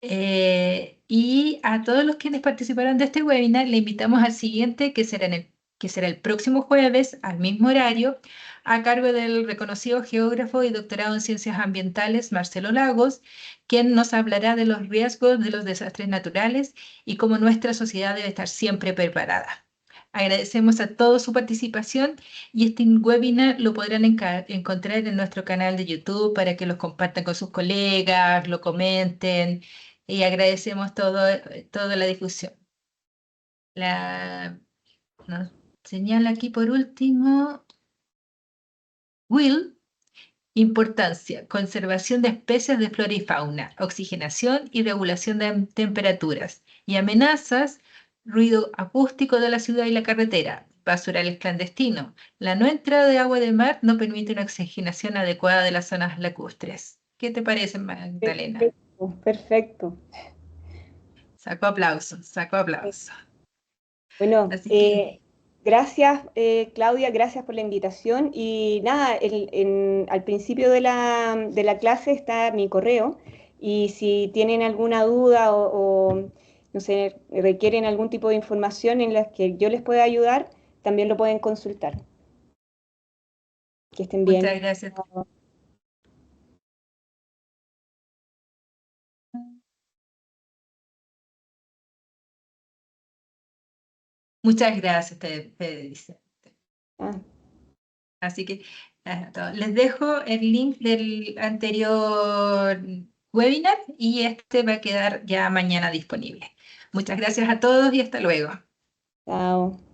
Y a todos los quienes participaron de este webinar, le invitamos al siguiente, que será el próximo jueves, al mismo horario, a cargo del reconocido geógrafo y doctorado en ciencias ambientales, Marcelo Lagos, quien nos hablará de los riesgos de los desastres naturales y cómo nuestra sociedad debe estar siempre preparada. Agradecemos a todos su participación y este webinar lo podrán encontrar en nuestro canal de YouTube para que los compartan con sus colegas, lo comenten y agradecemos toda la difusión. Nos señala aquí por último, Will, importancia, conservación de especies de flora y fauna, oxigenación y regulación de temperaturas, y amenazas, ruido acústico de la ciudad y la carretera, basurales clandestinos. La no entrada de agua de mar no permite una oxigenación adecuada de las zonas lacustres. ¿Qué te parece, Magdalena? Perfecto, perfecto. Sacó aplausos, sacó aplausos. Bueno, Así que gracias Claudia, gracias por la invitación. Y nada, al principio de la clase está mi correo y si tienen alguna duda no sé, requieren algún tipo de información en la que yo les pueda ayudar, también lo pueden consultar. Que estén muchas bien. gracias. Muchas gracias, te dice. Ah, Así que les dejo el link del anterior webinar y este va a quedar ya mañana disponible. Muchas gracias a todos y hasta luego. chao.